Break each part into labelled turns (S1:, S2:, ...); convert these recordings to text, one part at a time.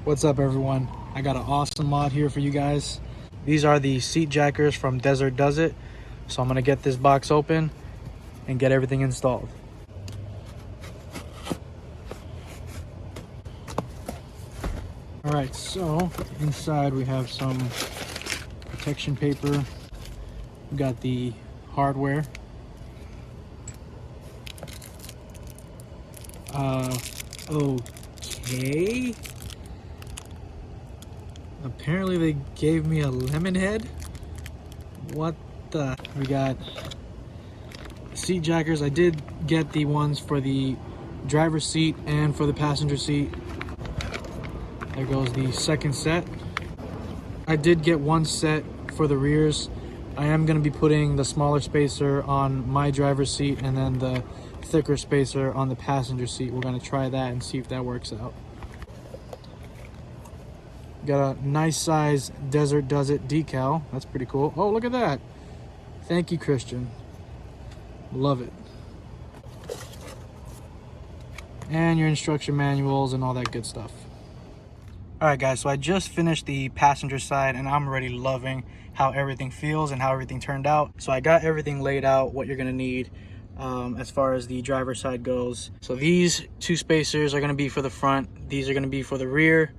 S1: What's up, everyone? I got an awesome mod here for you guys. These are the seat jackers from Desert Does It. So I'm gonna get this box open and get everything installed. All right, so inside we have some protection paper. We got the hardware. Okay. Apparently they gave me a lemon head. What the? We got seat jackers. I did get the ones for the driver's seat and for the passenger seat. There goes the second set. I did get one set for the rears. I am going to be putting the smaller spacer on my driver's seat and then the thicker spacer on the passenger seat. We're going to try that and see if that works out. Got a nice size Desert Does It decal. That's pretty cool. Oh, look at that. Thank you, Christian. Love it. And your instruction manuals and all that good stuff. All right, guys, so I just finished the passenger side and I'm already loving how everything feels and how everything turned out. So I got everything laid out, what you're gonna need as far as the driver's side goes. So these two spacers are gonna be for the front. These are gonna be for the rear.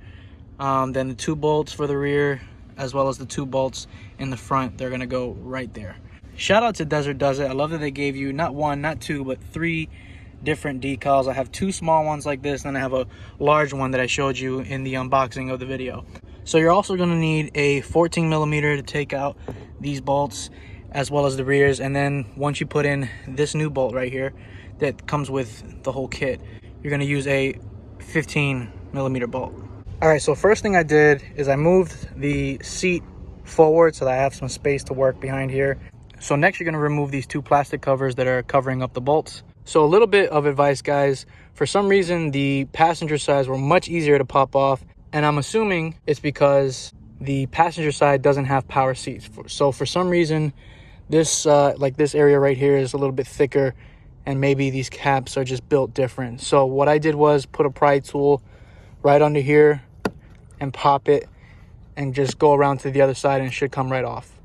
S1: Then the 2 bolts for the rear, as well as the 2 bolts in the front, they're gonna go right there. Shout out to Desert Does It. I love that they gave you not 1, not 2, but 3 different decals. I have 2 small ones like this, and then I have a large one that I showed you in the unboxing of the video. So you're also gonna need a 14mm to take out these bolts, as well as the rears. And then once you put in this new bolt right here that comes with the whole kit, you're gonna use a 15mm bolt. All right, so first thing I did is I moved the seat forward so that I have some space to work behind here. So next you're gonna remove these 2 plastic covers that are covering up the bolts. So a little bit of advice, guys. For some reason, the passenger sides were much easier to pop off, and I'm assuming it's because the passenger side doesn't have power seats. So for some reason, this like this area right here is a little bit thicker, and maybe these caps are just built different. So what I did was put a pry tool right under here and pop it and just go around to the other side and it should come right off.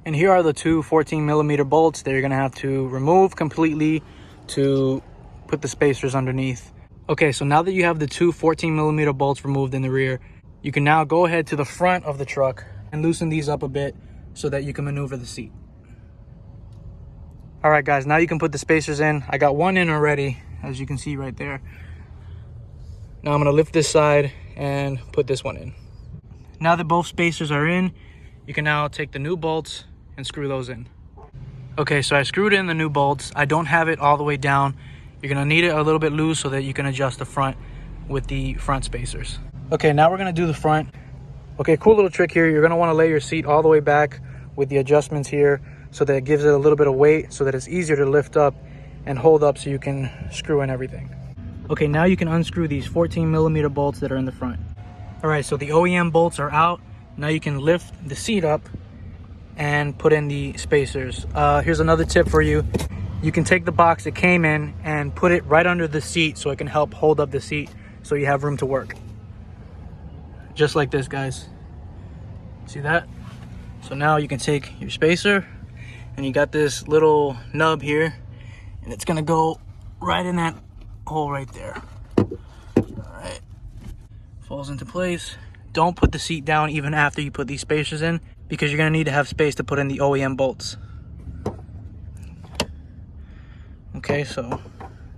S1: And here are the 2 14mm bolts that you're gonna have to remove completely to put the spacers underneath. Okay, so now that you have the 2 14mm bolts removed in the rear, you can now go ahead to the front of the truck and loosen these up a bit so that you can maneuver the seat. All right, guys, now you can put the spacers in. I got one in already, as you can see right there. Now I'm gonna lift this side and put this one in. Now that both spacers are in, you can now take the new bolts and screw those in. Okay, so I screwed in the new bolts. I don't have it all the way down. You're gonna need it a little bit loose so that you can adjust the front with the front spacers. Okay, now we're gonna do the front. Okay, cool little trick here. You're gonna wanna lay your seat all the way back with the adjustments here so that it gives it a little bit of weight so that it's easier to lift up and hold up so you can screw in everything. Okay, now you can unscrew these 14mm bolts that are in the front. All right, so the OEM bolts are out. Now you can lift the seat up and put in the spacers. Here's another tip for you. You can take the box it came in and put it right under the seat so it can help hold up the seat so you have room to work. Just like this, guys. See that? So now you can take your spacer and you got this little nub here and it's gonna go right in that hole right there. All right, falls into place. Don't put the seat down even after you put these spacers in, because you're gonna need to have space to put in the OEM bolts. Okay, so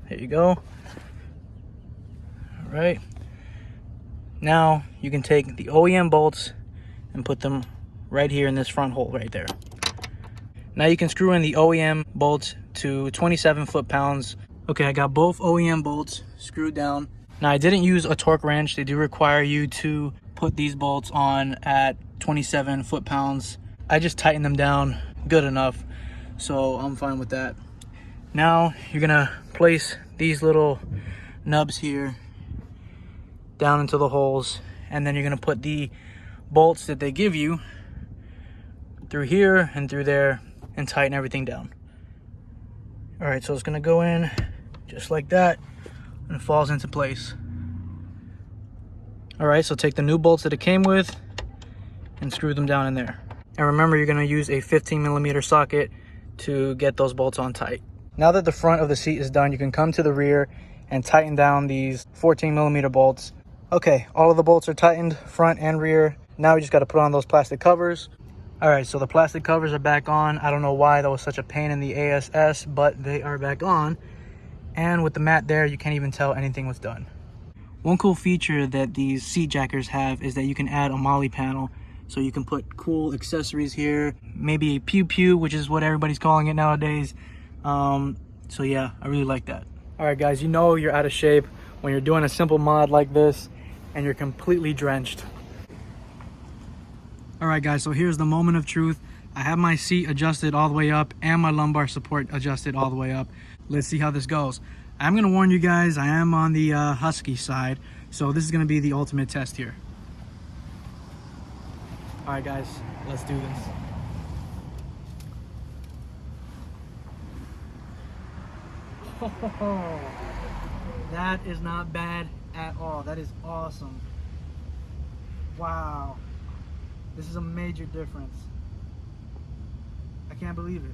S1: there you go. All right, now you can take the OEM bolts and put them right here in this front hole right there. Now you can screw in the OEM bolts to 27 foot-pounds. Okay, I got both OEM bolts screwed down. Now I didn't use a torque wrench. They do require you to put these bolts on at 27 foot-pounds. I just tightened them down good enough, so I'm fine with that. Now you're gonna place these little nubs here down into the holes, and then you're gonna put the bolts that they give you through here and through there and tighten everything down. All right, so it's gonna go in just like that and it falls into place. All right, so take the new bolts that it came with and screw them down in there. And remember, you're gonna use a 15mm socket to get those bolts on tight. Now that the front of the seat is done, you can come to the rear and tighten down these 14mm bolts. Okay, all of the bolts are tightened, front and rear. Now we just gotta put on those plastic covers. All right, so the plastic covers are back on. I don't know why that was such a pain in the ASS, but they are back on. And with the mat there, you can't even tell anything was done. One cool feature that these seat jackers have is that you can add a molly panel. So you can put cool accessories here, maybe a pew-pew, which is what everybody's calling it nowadays. So yeah, I really like that. All right, guys, you know you're out of shape when you're doing a simple mod like this and you're completely drenched. All right, guys, so here's the moment of truth. I have my seat adjusted all the way up and my lumbar support adjusted all the way up. Let's see how this goes. I'm gonna warn you guys, I am on the Husky side, so this is gonna be the ultimate test here. All right, guys, let's do this. Oh, that is not bad at all. That is awesome. Wow. This is a major difference. I can't believe it.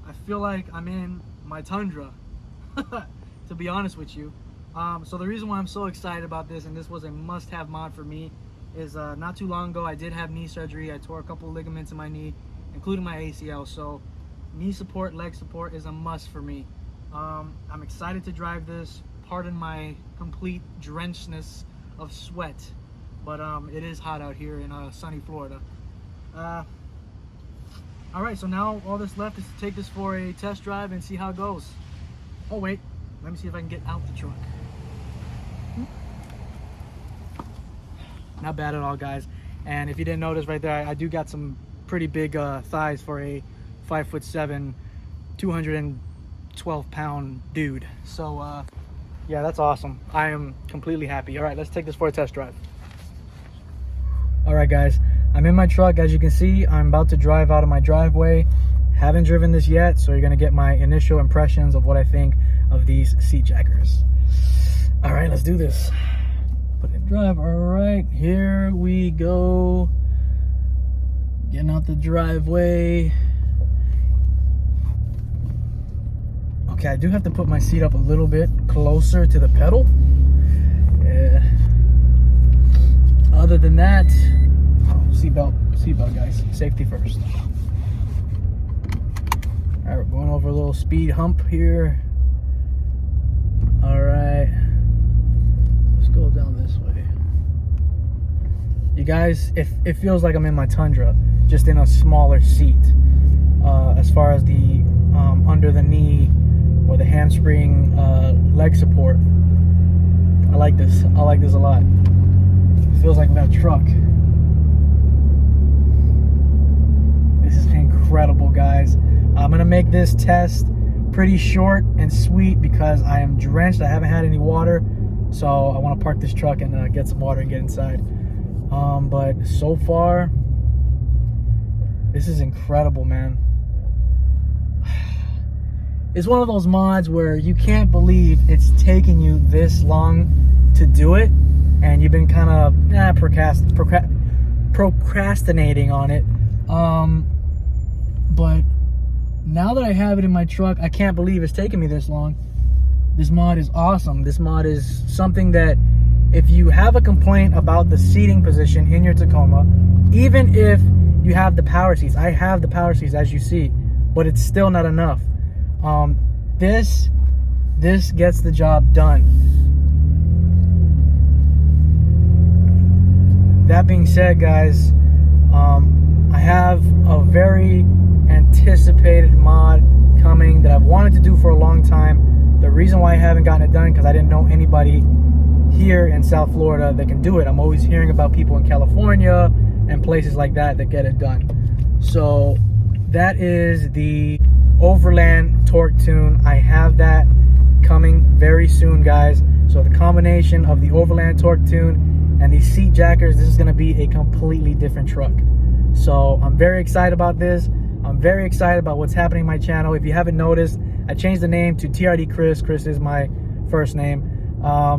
S1: I feel like I'm in my Tundra, to be honest with you. So the reason why I'm so excited about this, and this was a must-have mod for me, is not too long ago I did have knee surgery. I tore a couple of ligaments in my knee, including my ACL. So knee support, leg support is a must for me. I'm excited to drive this. Pardon my complete drenchedness of sweat, but it is hot out here in sunny Florida. All right, so now all that's left is to take this for a test drive and see how it goes. Oh wait, let me see if I can get out the truck. Not bad at all, guys. And if you didn't notice right there, I do got some pretty big thighs for a 5'7", 212-pound dude. So yeah, that's awesome. I am completely happy. All right, let's take this for a test drive. All right, guys, I'm in my truck. As you can see, I'm about to drive out of my driveway. Haven't driven this yet, so you're gonna get my initial impressions of what I think of these seat jackers. All right, let's do this. Put it in drive. All right, here we go. Getting out the driveway. Okay, I do have to put my seat up a little bit closer to the pedal. Yeah. Other than that, seatbelt, guys. Safety first. All right, we're going over a little speed hump here. All right, let's go down this way. You guys, it feels like I'm in my Tundra, just in a smaller seat. As far as the under the knee or the hamstring leg support, I like this. I like this a lot. It feels like I'm in a truck. This is incredible, guys. I'm gonna make this test pretty short and sweet because I am drenched. I haven't had any water, so I want to park this truck and get some water and get inside. But so far, this is incredible, man. It's one of those mods where you can't believe it's taking you this long to do it, and you've been kind of procrastinating on it. But now that I have it in my truck, I can't believe it's taken me this long. This mod is awesome. This mod is something that, if you have a complaint about the seating position in your Tacoma, even if you have the power seats, I have the power seats as you see, but it's still not enough. This gets the job done. That being said, guys, I have a very anticipated mod coming that I've wanted to do for a long time. The reason why I haven't gotten it done because I didn't know anybody here in South Florida that can do it. I'm always hearing about people in California and places like that that get it done. So that is the Overland torque tune. I have that coming very soon, guys. So the combination of the Overland torque tune and these seat jackers, this is going to be a completely different truck. So I'm very excited about this. I'm very excited about what's happening on my channel. If you haven't noticed, I changed the name to TRD Chris. Chris is my first name.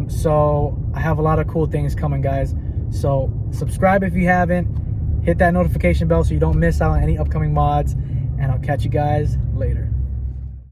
S1: So I have a lot of cool things coming, guys. So subscribe if you haven't. Hit that notification bell so you don't miss out on any upcoming mods. And I'll catch you guys later.